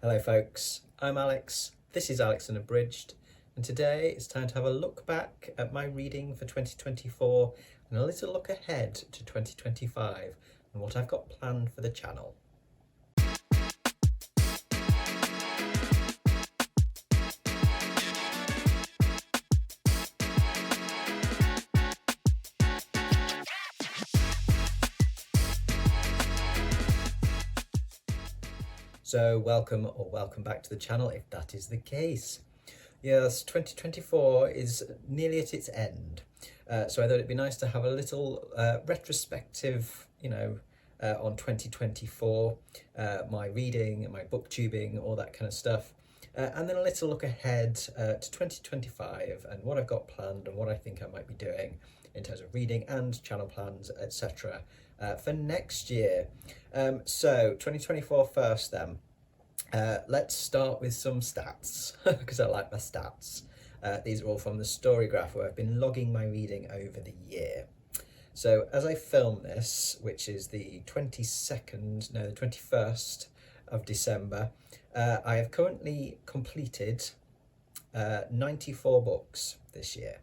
Hello folks, I'm Alex, this is Alex Unabridged, and today it's time to have a look back at my reading for 2024 and a little look ahead to 2025 and what I've got planned for the channel. So welcome back to the channel if that is the case. Yes, 2024 is nearly at its end. So I thought it'd be nice to have a little retrospective, on 2024, my reading, my booktubing, all that kind of stuff. And then a little look ahead to 2025 and what I've got planned and what I think I might be doing in terms of reading and channel plans, etc. For next year. So 2024 first then. Let's start with some stats because I like my stats. These are all from the story graph where I've been logging my reading over the year. So as I film this, which is the 21st of December, I have currently completed 94 books this year,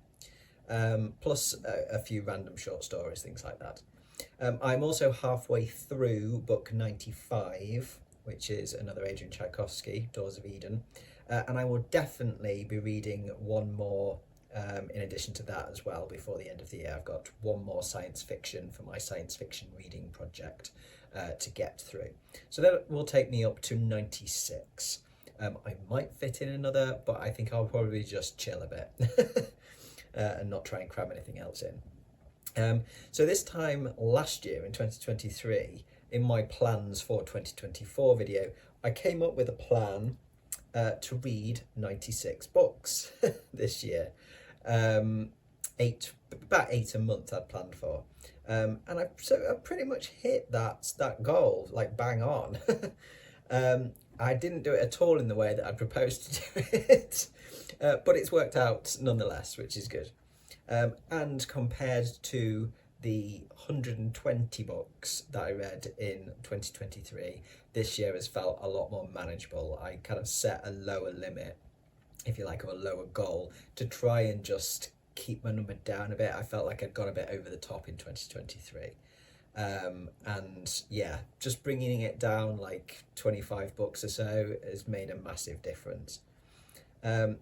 plus a few random short stories, things like that. I'm also halfway through book 95, which is another Adrian Tchaikovsky, Doors of Eden, and I will definitely be reading one more in addition to that as well before the end of the year. I've got one more science fiction for my science fiction reading project to get through. So that will take me up to 96. I might fit in another, but I think I'll probably just chill a bit and not try and cram anything else in. So this time last year in 2023, in my plans for 2024 video, I came up with a plan to read 96 books this year. About 8 a month I'd planned for. And I pretty much hit that goal, like bang on. I didn't do it at all in the way that I'd proposed to do it, but it's worked out nonetheless, which is good. And compared to the 120 books that I read in 2023, this year has felt a lot more manageable. I kind of set a lower limit, if you like, or a lower goal to try and just keep my number down a bit. I felt like I'd gone a bit over the top in 2023. And yeah, just bringing it down like 25 books or so has made a massive difference.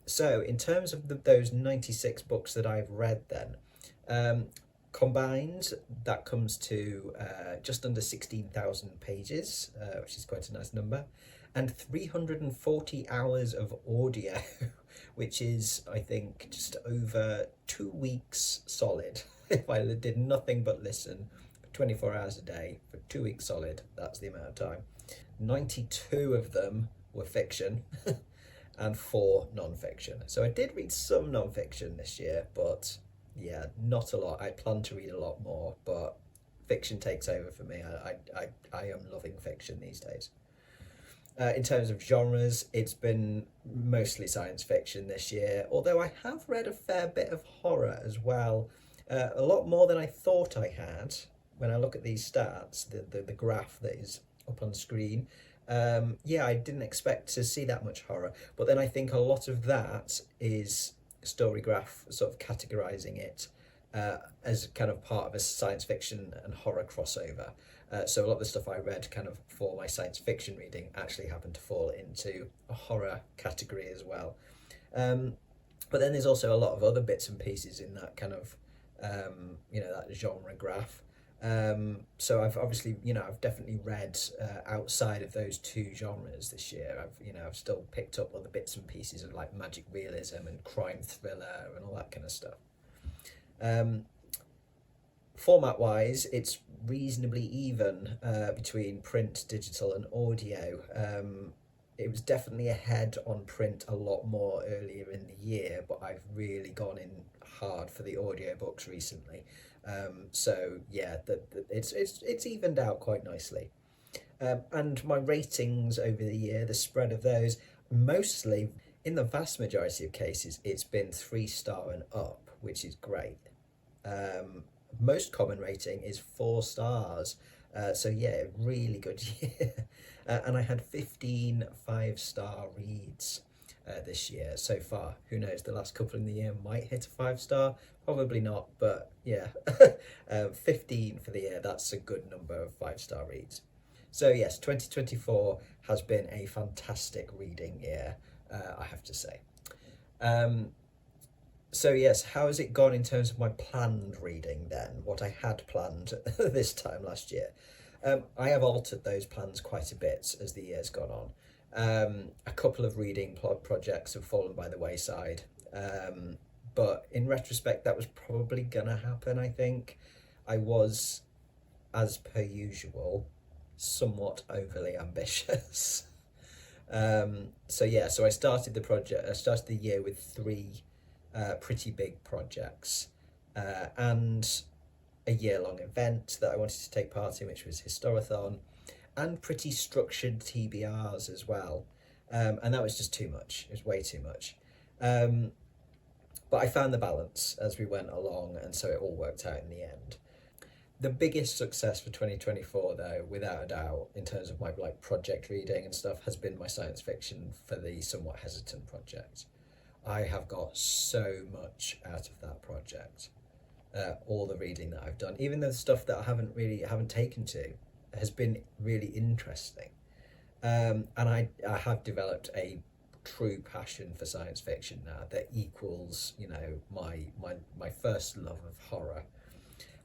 So in terms of those 96 books that I've read then, combined, that comes to just under 16,000 pages, which is quite a nice number, and 340 hours of audio, which is, I think, just over 2 weeks solid. If I did nothing but listen for 24 hours a day for 2 weeks solid, that's the amount of time. 92 of them were fiction. And 4 non-fiction. So I did read some non-fiction this year, but yeah, not a lot. I plan to read a lot more, but fiction takes over for me. I am loving fiction these days. In terms of genres, it's been mostly science fiction this year, although I have read a fair bit of horror as well. A lot more than I thought I had. When I look at these stats, the graph that is up on screen, I didn't expect to see that much horror, but then I think a lot of that is Storygraph sort of categorizing it as kind of part of a science fiction and horror crossover. So a lot of the stuff I read kind of for my science fiction reading actually happened to fall into a horror category as well. But then there's also a lot of other bits and pieces in that kind of that genre graph. So I've obviously, I've definitely read outside of those two genres this year. I've still picked up other bits and pieces of like magic realism and crime thriller and all that kind of stuff. Format wise, it's reasonably even between print, digital and audio. It was definitely ahead on print a lot more earlier in the year, but I've really gone in hard for the audiobooks recently. So yeah, it's evened out quite nicely. And my ratings over the year, the spread of those, mostly, in the vast majority of cases, it's been 3-star and up, which is great. Most common rating is 4 stars, So yeah, really good year. And I had 15 5-star reads this year so far. Who knows, the last couple in the year might hit a 5-star, probably not, but yeah. 15 for the year, that's a good number of 5-star reads. So yes, 2024 has been a fantastic reading year, I have to say. So yes, how has it gone in terms of my planned reading then? What I had planned this time last year. I have altered those plans quite a bit as the year's gone on. A couple of reading projects have fallen by the wayside. But in retrospect, that was probably gonna happen, I think. I was, as per usual, somewhat overly ambitious. So I started the year with 3 pretty big projects, and a year-long event that I wanted to take part in, which was Historathon, and pretty structured TBRs as well. And that was just too much. It was way too much. But I found the balance as we went along, and so it all worked out in the end. The biggest success for 2024, though, without a doubt, in terms of my project reading and stuff, has been my science fiction for the Somewhat Hesitant project. I have got so much out of that project. All the reading that I've done, even the stuff that I haven't taken to, has been really interesting. And I have developed a true passion for science fiction now that equals, my first love of horror.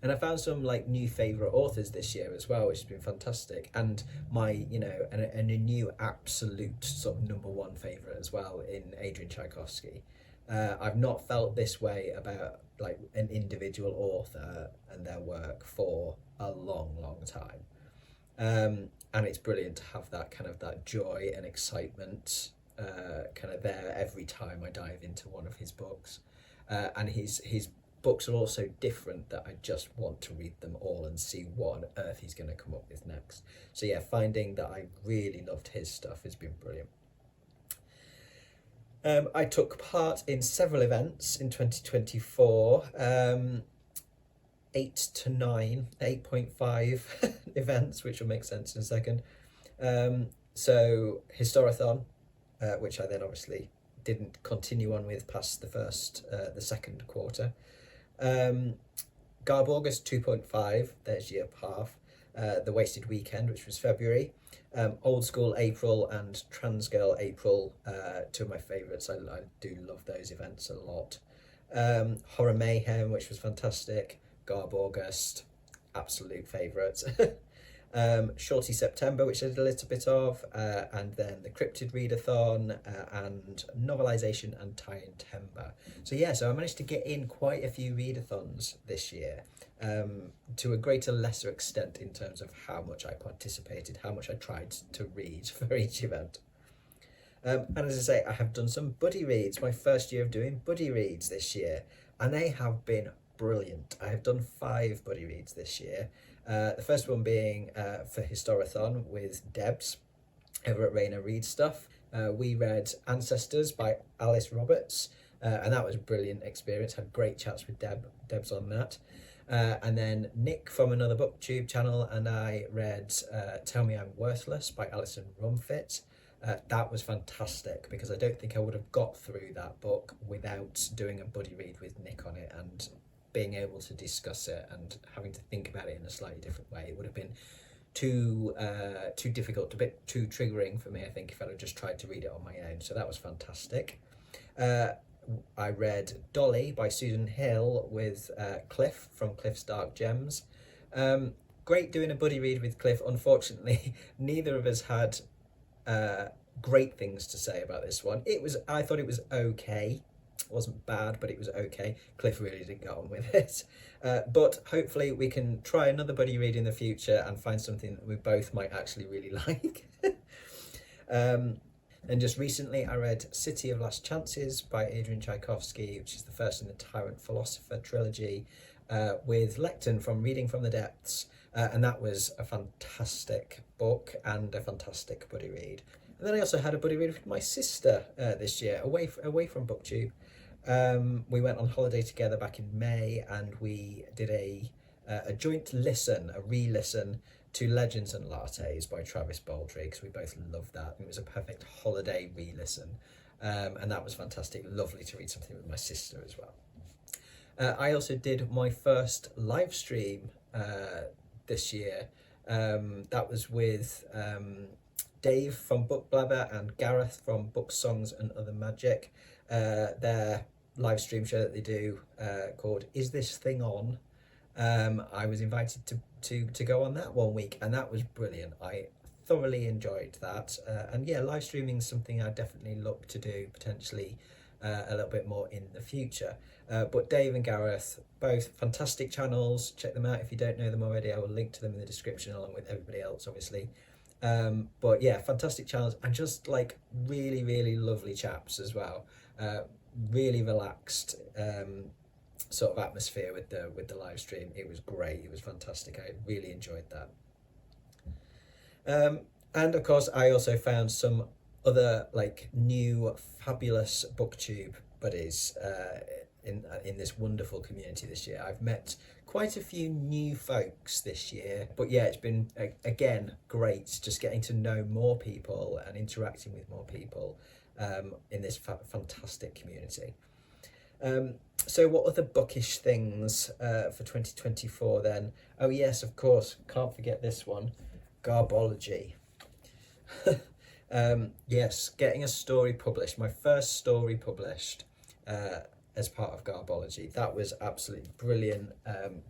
And I found some new favourite authors this year as well, which has been fantastic. And my, and a new absolute sort of number one favourite as well in Adrian Tchaikovsky. I've not felt this way about an individual author and their work for a long, long time. And it's brilliant to have that joy and excitement there every time I dive into one of his books. And his books are also different, that I just want to read them all and see what on earth he's going to come up with next. So yeah, finding that I really loved his stuff has been brilliant. I took part in several events in 2024, 8.5 events, which will make sense in a second. So Historathon, which I then obviously didn't continue on with past the second quarter. Garb August 2.5, there's year half. The Wasted Weekend, which was February. Old School April and Trans Girl April, two of my favourites. I do love those events a lot. Horror Mayhem, which was fantastic. Garb August, absolute favourite. Shorty September, which I did a little bit of, and then the Cryptid Readathon, and Novelisation and Tie-in Timber. So I managed to get in quite a few readathons this year, to a greater lesser extent in terms of how much I participated, how much I tried to read for each event. And as I say, I have done some buddy reads, my first year of doing buddy reads this year, and they have been brilliant. I have done 5 buddy reads this year. The first one being for Historathon with Debs over at Rainer Read Stuff. We read Ancestors by Alice Roberts, and that was a brilliant experience. Had great chats with Debs on that. And then Nick from Another Booktube channel and I read Tell Me I'm Worthless by Alison Rumfit. That was fantastic because I don't think I would have got through that book without doing a buddy read with Nick on it and being able to discuss it and having to think about it in a slightly different way. It would have been too difficult, a bit too triggering for me, I think, if I'd have just tried to read it on my own. So that was fantastic. I read Dolly by Susan Hill with Cliff from Cliff's Dark Gems. Great doing a buddy read with Cliff. Unfortunately, neither of us had great things to say about this one. I thought it was okay. It wasn't bad, but it was okay. Cliff really didn't get on with it. But hopefully we can try another buddy read in the future and find something that we both might actually really like. And just recently I read City of Last Chances by Adrian Tchaikovsky, which is the first in the Tyrant Philosopher trilogy, with Lekden from Reading from the Depths. And that was a fantastic book and a fantastic buddy read. And then I also had a buddy read with my sister this year, away from BookTube. We went on holiday together back in May and we did a joint listen, a re-listen to Legends and Lattes by Travis Baldry, because we both loved that. It was a perfect holiday re-listen, and that was fantastic. Lovely to read something with my sister as well. I also did my first live stream this year. That was with Dave from Book Blabber and Gareth from Book Songs and Other Magic. Their live stream show that they do called Is This Thing On? I was invited to go on that one week, and that was brilliant. I thoroughly enjoyed that, and yeah, live streaming is something I definitely look to do potentially a little bit more in the future. But Dave and Gareth, both fantastic channels. Check them out if you don't know them already. I will link to them in the description along with everybody else, obviously. But yeah, fantastic channels, and just like really, really lovely chaps as well. Really relaxed sort of atmosphere with the live stream. It was great. It was fantastic. I really enjoyed that. And of course, I also found some other like new fabulous booktube buddies in this wonderful community this year. I've met quite a few new folks this year, but yeah, it's been again great just getting to know more people and interacting with more people in this fantastic community. So what other bookish things for 2024 then? Oh yes, of course, can't forget this one, Garbology. Yes, getting a story published, my first story published as part of Garbology. That was absolutely brilliant.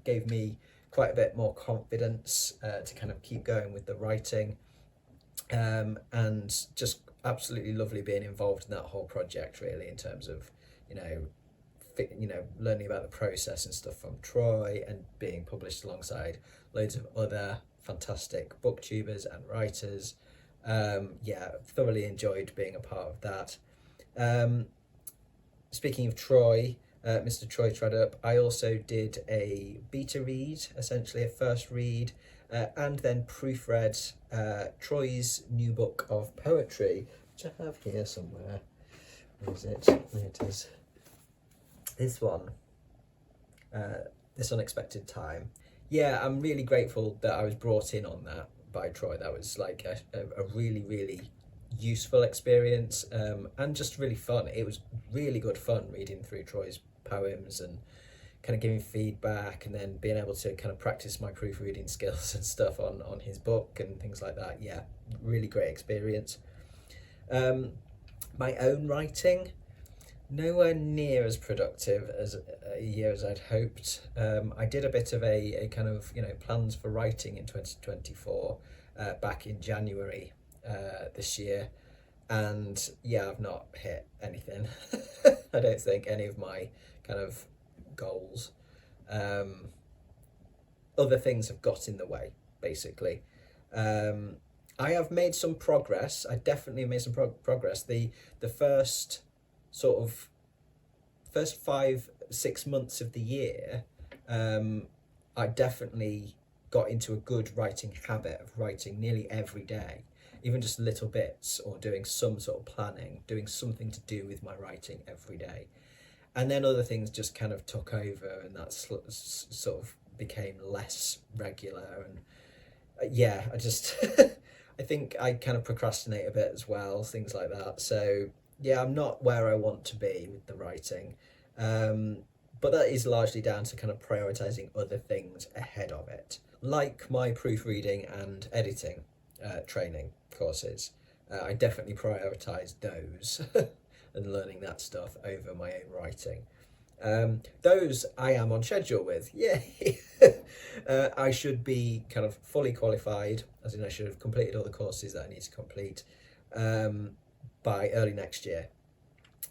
Gave me quite a bit more confidence to kind of keep going with the writing, and just absolutely lovely being involved in that whole project, really, in terms of learning about the process and stuff from Troy, and being published alongside loads of other fantastic booktubers and writers. Yeah, thoroughly enjoyed being a part of that. Speaking of Troy, Mr. Troy Tradup, I also did a beta read, essentially a first read, and then proofread Troy's new book of poetry, which I have here somewhere. Where is it? There it is. This one, This Unexpected Time. Yeah, I'm really grateful that I was brought in on that by Troy. That was like a really, really useful experience, and just really fun. It was really good fun reading through Troy's poems and kind of giving feedback, and then being able to kind of practice my proofreading skills and stuff on his book and things like that. Yeah, really great experience. My own writing, nowhere near as productive as a year as I'd hoped. I did a bit of a kind of plans for writing in 2024 back in January this year, and yeah, I've not hit anything. I don't think any of my kind of goals. Other things have got in the way, basically. I have made some progress. I definitely made some progress. The first 5-6 months of the year, I definitely got into a good writing habit of writing nearly every day, even just little bits, or doing some sort of planning, doing something to do with my writing every day. And then other things just kind of took over, and that sort of became less regular. And yeah, I just, I think I kind of procrastinate a bit as well, things like that. So yeah, I'm not where I want to be with the writing. But that is largely down to kind of prioritizing other things ahead of it, like my proofreading and editing training courses. I definitely prioritize those and learning that stuff over my own writing. Those I am on schedule with. Yay! I should be kind of fully qualified, as in I should have completed all the courses that I need to complete by early next year,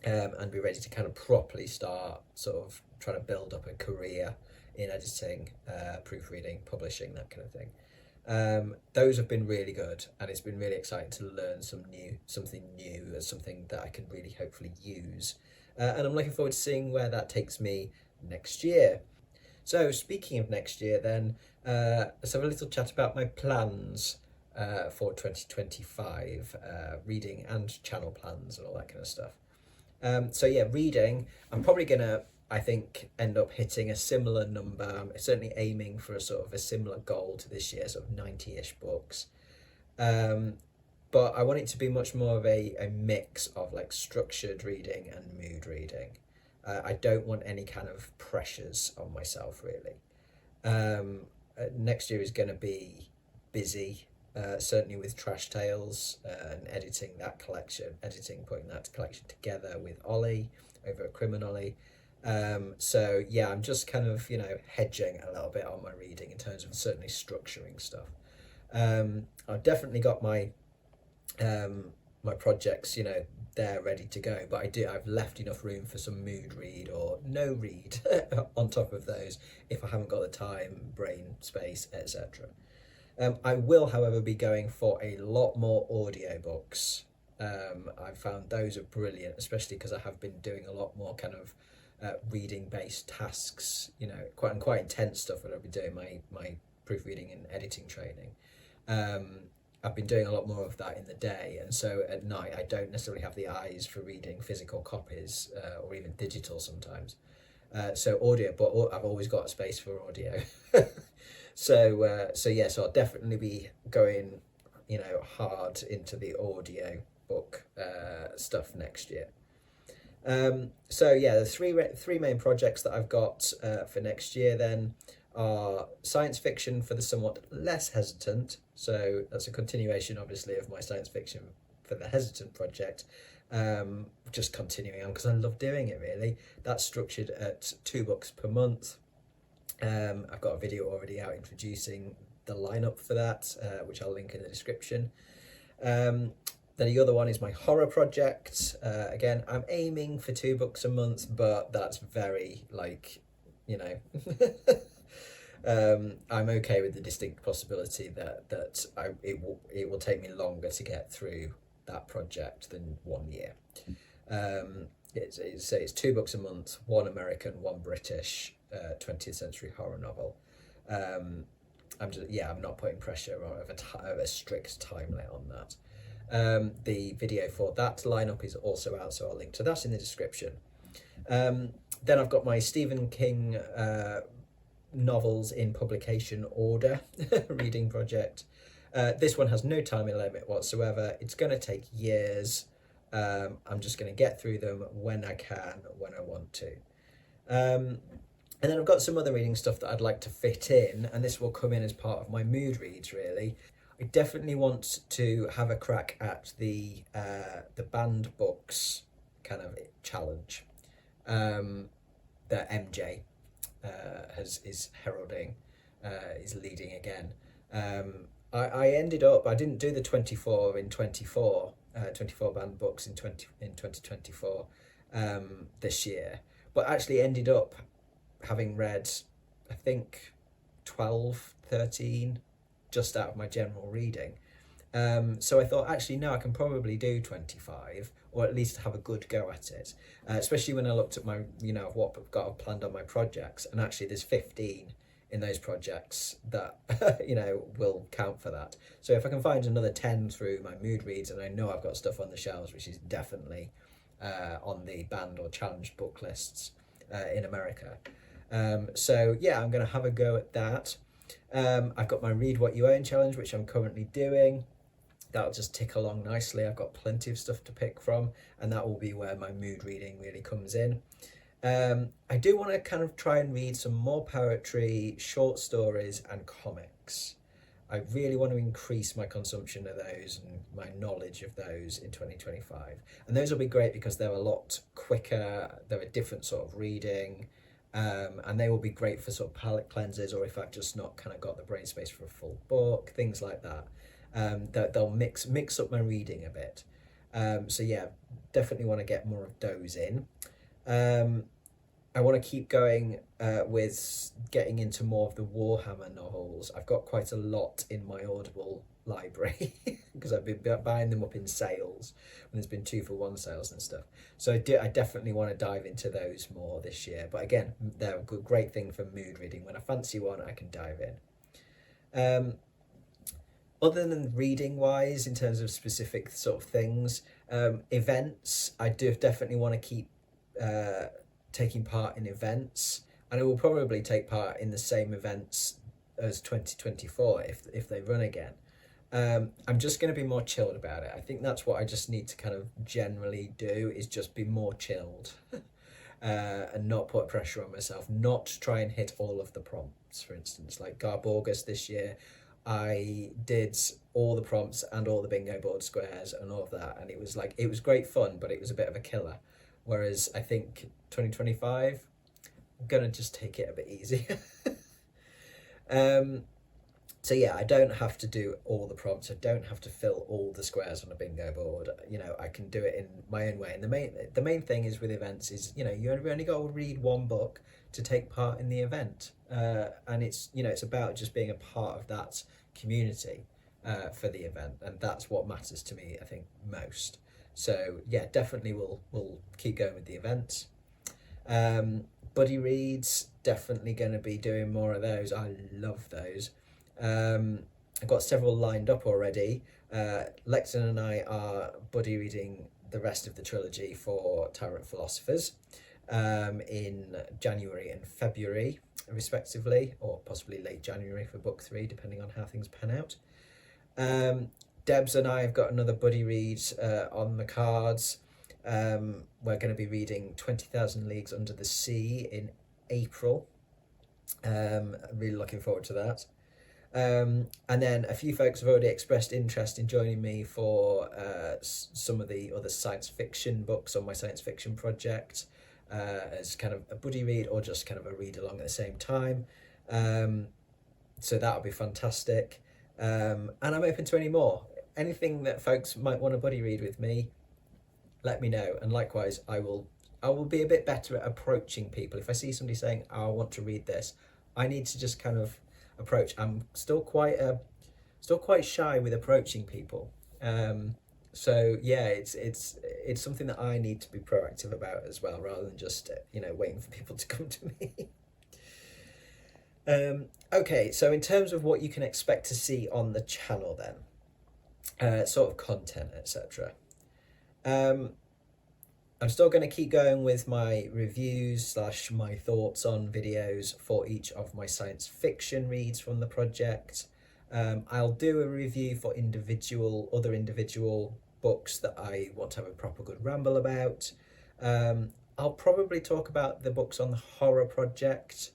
and be ready to kind of properly start sort of trying to build up a career in editing, proofreading, publishing, that kind of thing. Those have been really good, and it's been really exciting to learn something new, as something that I can really hopefully use. And I'm looking forward to seeing where that takes me next year. So speaking of next year then, let's have a little chat about my plans for 2025, reading and channel plans and all that kind of stuff. So yeah, reading, I'm probably going to I think end up hitting a similar number. I'm certainly aiming for a sort of a similar goal to this year, sort of 90-ish books. Um, but I want it to be much more of a mix of like structured reading and mood reading. I don't want any kind of pressures on myself really. Next year is going to be busy, certainly with Trash Tales and putting that collection together with Ollie over at Criminally. So yeah, I'm just kind of, hedging a little bit on my reading in terms of certainly structuring stuff. I've definitely got my projects, they're ready to go, but I've left enough room for some mood read or no read on top of those if I haven't got the time, brain space, etc. I will, however, be going for a lot more audiobooks. I've found those are brilliant, especially because I have been doing a lot more kind of reading based tasks, quite intense stuff when I've been doing my proofreading and editing training. I've been doing a lot more of that in the day, and so at night I don't necessarily have the eyes for reading physical copies or even digital sometimes. So audio, but I've always got space for audio. So I'll definitely be going, hard into the audio book stuff next year. The three main projects that I've got for next year then are science fiction for the somewhat less hesitant. So that's a continuation, obviously, of my science fiction for the hesitant project. Just continuing on because I love doing it, really. That's structured at 2 books per month. I've got a video already out introducing the lineup for that, which I'll link in the description. Then the other one is my horror project. Again, I'm aiming for 2 books a month, but that's very I'm okay with the distinct possibility that it will take me longer to get through that project than 1 year. It's 2 books a month, 1 American, 1 British 20th century horror novel. I'm not putting pressure of a strict time limit on that. The video for that lineup is also out, so I'll link to that in the description. Then I've got my Stephen King novels in publication order reading project. This one has no time limit whatsoever. It's going to take years. I'm just going to get through them when I can, when I want to. And then I've got some other reading stuff that I'd like to fit in, and this will come in as part of my mood reads, really. I definitely want to have a crack at the banned books kind of challenge that MJ is heralding, is leading again. I didn't do the 24 banned books in 2024 this year, but actually ended up having read, I think, 12, 13, just out of my general reading. So I thought, actually, no, I can probably do 25, or at least have a good go at it. Especially when I looked at my, what I've got planned on my projects, and actually there's 15 in those projects that, will count for that. So if I can find another 10 through my mood reads, and I know I've got stuff on the shelves, which is definitely on the banned or challenged book lists in America. I'm going to have a go at that. I've got my Read What You Own challenge, which I'm currently doing. That'll just tick along nicely. I've got plenty of stuff to pick from, and that will be where my mood reading really comes in. I do want to kind of try and read some more poetry, short stories, and comics. I really want to increase my consumption of those and my knowledge of those in 2025. And those will be great because they're a lot quicker, they're a different sort of reading, and they will be great for sort of palate cleansers, or if I've just not kind of got the brain space for a full book, things like that. They'll mix up my reading a bit. Definitely want to get more of those in. I want to keep going with getting into more of the Warhammer novels. I've got quite a lot in my Audible library because I've been buying them up in sales when there's been 2-for-1 sales and stuff. So I definitely want to dive into those more this year. But again, they're a great thing for mood reading. When I fancy one, I can dive in. Other than reading wise, in terms of specific sort of things, events, I do definitely want to keep taking part in events, and I will probably take part in the same events as 2024 if they run again. I'm just going to be more chilled about it. I think that's what I just need to kind of generally do, is just be more chilled. And not put pressure on myself, not try and hit all of the prompts. For instance, like Garborgus this year, I did all the prompts and all the bingo board squares and all of that, and it was great fun, but it was a bit of a killer. Whereas I think 2025, I'm gonna just take it a bit easier. So yeah, I don't have to do all the prompts. I don't have to fill all the squares on a bingo board. I can do it in my own way. And the main thing is with events is, you only got to read one book to take part in the event. And it's about just being a part of that community for the event, and that's what matters to me, I think, most. So yeah, definitely we'll keep going with the events. Buddy reads, definitely going to be doing more of those. I love those. I've got several lined up already. Lekden and I are buddy reading the rest of the trilogy for Tyrant Philosophers in January and February, respectively, or possibly late January for book 3, depending on how things pan out. Debs and I have got another buddy read on the cards. We're going to be reading 20,000 Leagues Under the Sea in April. I'm really looking forward to that. And then a few folks have already expressed interest in joining me for some of the other science fiction books on my science fiction project, as kind of a buddy read or just kind of a read along at the same time. So that'll be fantastic. And I'm open to any more. Anything that folks might want a buddy read with me, let me know. And likewise, I will be a bit better at approaching people. If I see somebody saying, "Oh, I want to read this," I need to just kind of approach. I'm still quite shy with approaching people. So yeah, it's something that I need to be proactive about as well, rather than just waiting for people to come to me. Okay, so in terms of what you can expect to see on the channel then, sort of content, etc. I'm still going to keep going with my reviews / my thoughts on videos for each of my science fiction reads from the project. I'll do a review for other individual books that I want to have a proper good ramble about. I'll probably talk about the books on the horror project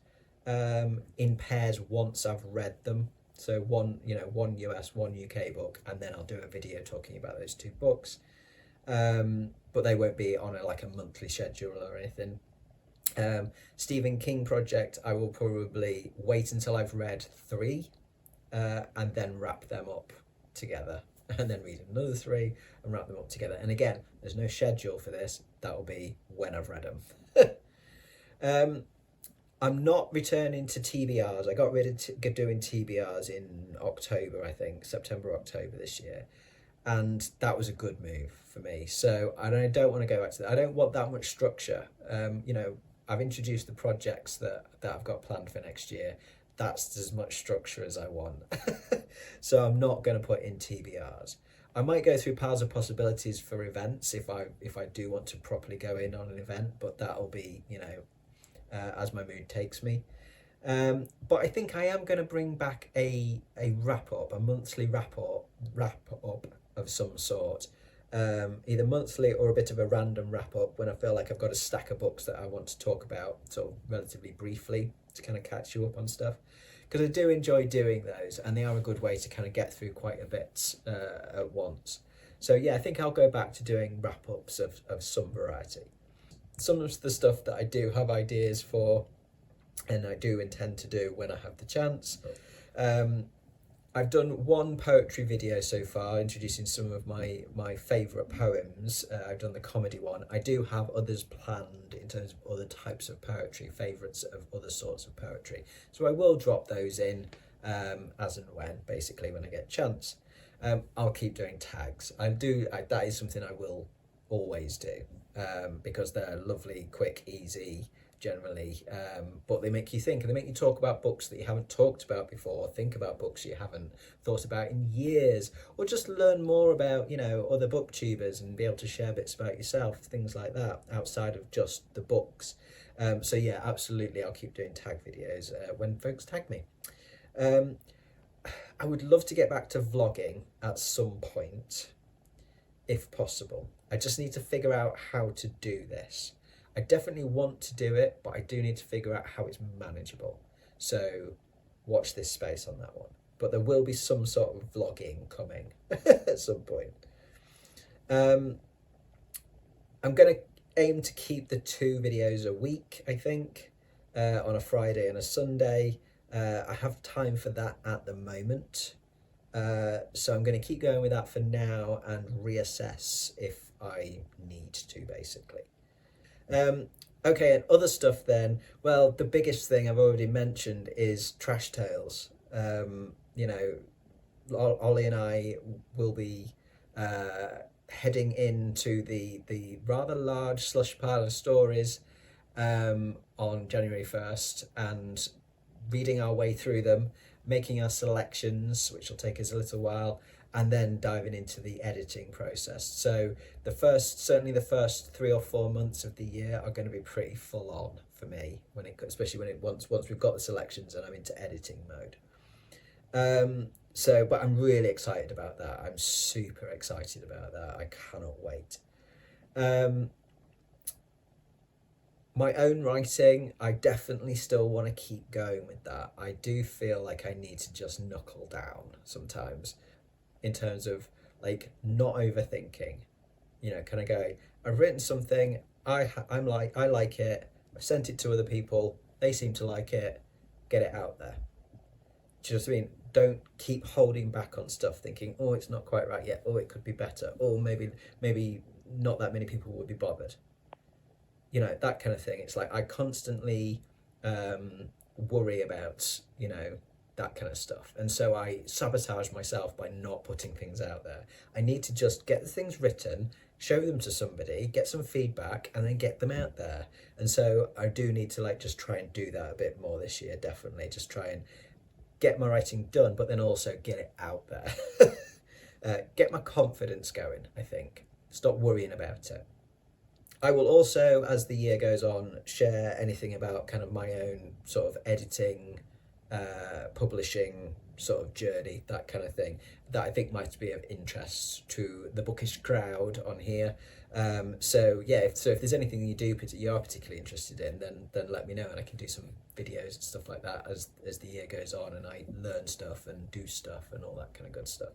in pairs once I've read them. So one US, one UK book, and then I'll do a video talking about those two books. But they won't be on a monthly schedule or anything. Stephen King project, I will probably wait until I've read 3 and then wrap them up together, and then read another 3 and wrap them up together. And again, there's no schedule for this. That will be when I've read them. I'm not returning to TBRs. I got rid of doing TBRs in October, I think, September, October this year. And that was a good move for me. So I don't want to go back to that. I don't want that much structure. I've introduced the projects that I've got planned for next year. That's as much structure as I want. So I'm not going to put in TBRs. I might go through piles of possibilities for events if I do want to properly go in on an event, but that'll be, as my mood takes me. But I think I am going to bring back a wrap up, a monthly wrap up of some sort, either monthly or a bit of a random wrap up when I feel like I've got a stack of books that I want to talk about sort of relatively briefly to kind of catch you up on stuff, because I do enjoy doing those, and they are a good way to kind of get through quite a bit at once. So yeah, I think I'll go back to doing wrap ups of some variety. Some of the stuff that I do have ideas for, and I do intend to do when I have the chance. I've done one poetry video so far, introducing some of my favourite poems. I've done the comedy one. I do have others planned in terms of other types of poetry, favourites of other sorts of poetry. So I will drop those in as and when, basically, when I get a chance. I'll keep doing tags. That is something I will always do, because they're lovely, quick, easy, generally, but they make you think, and they make you talk about books that you haven't talked about before, think about books you haven't thought about in years, or just learn more about other booktubers and be able to share bits about yourself, things like that, outside of just the books. So yeah, absolutely, I'll keep doing tag videos when folks tag me. Um, I would love to get back to vlogging at some point, if possible. I just need to figure out how to do this. I definitely want to do it, but I do need to figure out how it's manageable. So watch this space on that one. But there will be some sort of vlogging coming at some point. I'm going to aim to keep the 2 videos a week, I think, on a Friday and a Sunday. I have time for that at the moment. So I'm going to keep going with that for now and reassess if I need to, basically. Okay, and other stuff then. Well, the biggest thing I've already mentioned is Trash Tales. You know, Ollie and I will be heading into the rather large slush pile of stories on January 1st and reading our way through them, making our selections, which will take us a little while, and then diving into the editing process. So certainly the first 3 or 4 months of the year are going to be pretty full on for me, especially once we've got the selections and I'm into editing mode. But I'm really excited about that. I'm super excited about that. I cannot wait. My own writing, I definitely still want to keep going with that. I do feel like I need to just knuckle down sometimes in terms of like not overthinking. You know, kind of go, I've written something, I like it, I've sent it to other people, they seem to like it, get it out there. Do you know what I mean? Don't keep holding back on stuff, thinking, oh, it's not quite right yet, oh, it could be better, or maybe not that many people would be bothered. You know, that kind of thing. It's like I constantly worry about, you know, that kind of stuff. And so I sabotage myself by not putting things out there. I need to just get the things written, show them to somebody, get some feedback, and then get them out there. And so I do need to like just try and do that a bit more this year, definitely. Just try and get my writing done, but then also get it out there. Get my confidence going, I think. Stop worrying about it. I will also, as the year goes on, share anything about kind of my own sort of editing, publishing sort of journey, that kind of thing, that I think might be of interest to the bookish crowd on here. So yeah, if there's anything you are particularly interested in, then let me know and I can do some videos and stuff like that as the year goes on and I learn stuff and do stuff and all that kind of good stuff.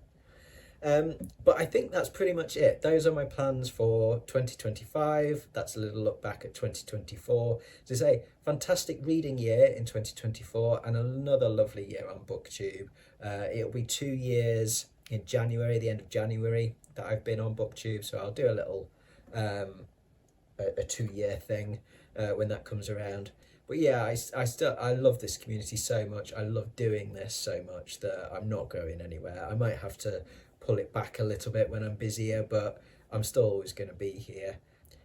But I think that's pretty much it. Those are my plans for 2025. That's a little look back at 2024. As I say, fantastic reading year in 2024 and another lovely year on BookTube. It'll be 2 years in January, the end of January, that I've been on BookTube. So I'll do a little a 2-year thing when that comes around. But yeah, I love this community so much. I love doing this so much that I'm not going anywhere. I might have to pull it back a little bit when I'm busier, but I'm still always going to be here.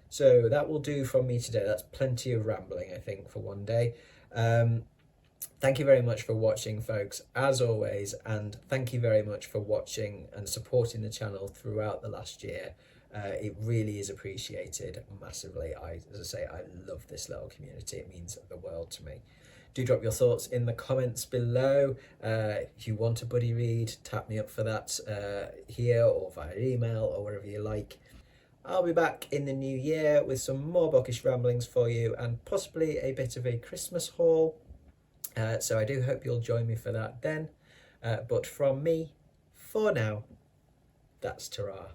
So that will do from me today. That's plenty of rambling, I think, for one day. Thank you very much for watching, folks, as always, and thank you very much for watching and supporting the channel throughout the last year. It really is appreciated massively. As I say, I love this little community. It means the world to me. Do drop your thoughts in the comments below. If you want a buddy read, tap me up for that here or via email or wherever you like. I'll be back in the new year with some more bookish ramblings for you and possibly a bit of a Christmas haul. So I do hope you'll join me for that then. But from me, for now, that's ta-ra.